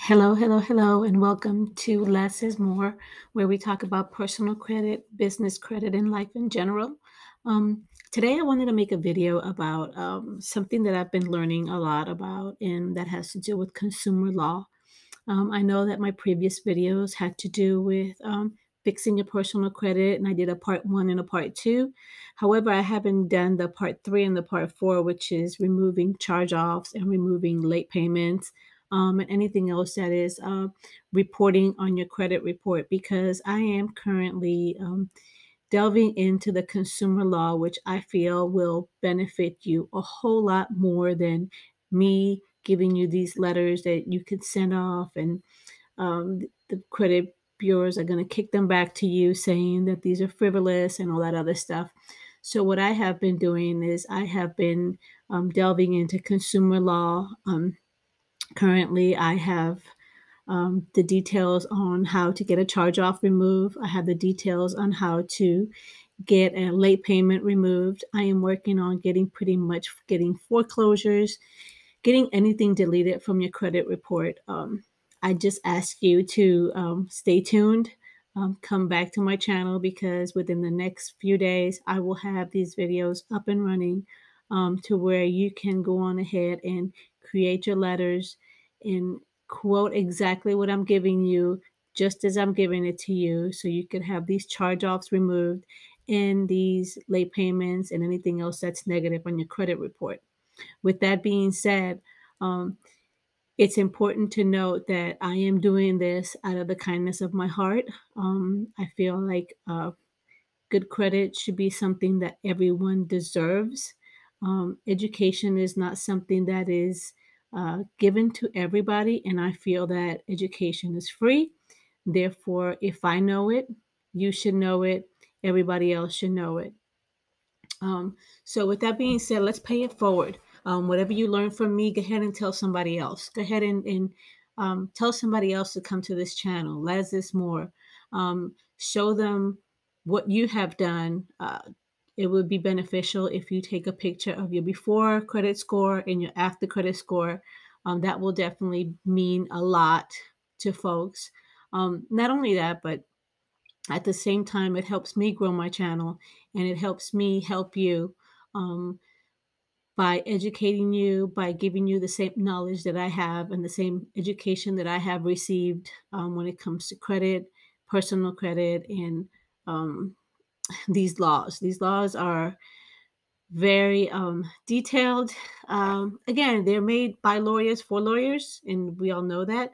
Hello, and welcome to Less is More, where we talk about personal credit, business credit, and life in general. Today, I wanted to make a video about something that I've been learning a lot about, and that has to do with consumer law. I know that my previous videos had to do with fixing your personal credit, and I did a part one and a part two. However, I haven't done the part three and the part four, which is removing charge offs and removing late payments. And anything else that is reporting on your credit report, because I am currently delving into the consumer law, which I feel will benefit you a whole lot more than me giving you these letters that you could send off, and the credit bureaus are going to kick them back to you saying that these are frivolous and all that other stuff. So, what I have been doing is I have been delving into consumer law. Currently, I have the details on how to get a charge off removed. I have the details on how to get a late payment removed. I am working on getting foreclosures, getting anything deleted from your credit report. I just ask you to stay tuned. Come back to my channel, because within the next few days, I will have these videos up and running, to where you can go on ahead and create your letters and quote exactly what I'm giving you, just as I'm giving it to you, so you could have these charge offs removed and these late payments and anything else that's negative on your credit report. With that being said, um, it's important to note that I am doing this out of the kindness of my heart. I feel like good credit should be something that everyone deserves. Education is not something that is given to everybody, and I feel that education is free. Therefore, if I know it, you should know it, everybody else should know it. So, with that being said, let's pay it forward. Whatever you learn from me, go ahead and tell somebody else. Go ahead and tell somebody else to come to this channel. Less is more. Show them what you have done. It would be beneficial if you take a picture of your before credit score and your after credit score. That will definitely mean a lot to folks. Not only that, but at the same time, it helps me grow my channel, and it helps me help you, um, by educating you, by giving you the same knowledge that I have and the same education that I have received, when it comes to credit, personal credit, and um, these laws. These laws are very detailed. Again, they're made by lawyers for lawyers, and we all know that.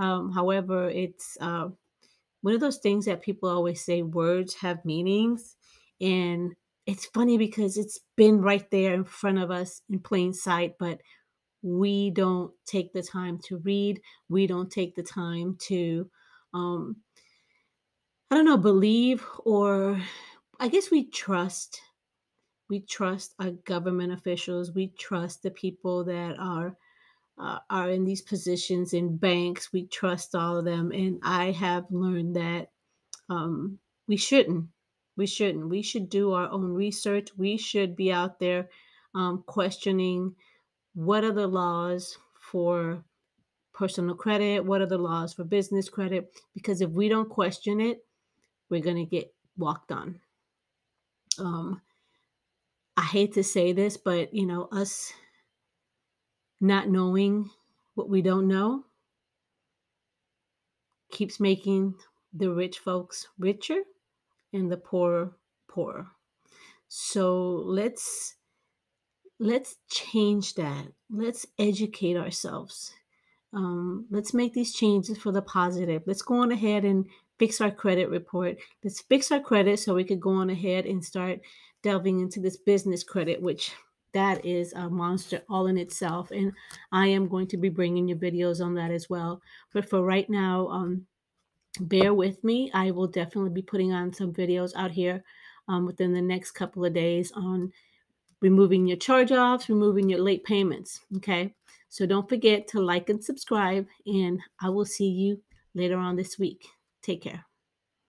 However, it's one of those things that people always say words have meanings. And it's funny because it's been right there in front of us in plain sight, but we don't take the time to read. We don't take the time to, um, I don't know, believe, or I guess we trust. We trust our government officials. We trust the people that are in these positions in banks. We trust all of them. And I have learned that um, we shouldn't. We shouldn't. We should do our own research. We should be out there questioning what are the laws for personal credit, what are the laws for business credit, because if we don't question it, we're going to get walked on. Um, I hate to say this, but us not knowing what we don't know keeps making the rich folks richer and the poor poorer. So let's change that. Let's educate ourselves. Let's make these changes for the positive. Let's go on ahead and fix our credit report. Let's fix our credit so we could go on ahead and start delving into this business credit, which that is a monster all in itself. And I am going to be bringing you videos on that as well. But for right now, bear with me. I will definitely be putting on some videos out here within the next couple of days on removing your charge offs, removing your late payments. Okay. So don't forget to like and subscribe, and I will see you later on this week. Take care.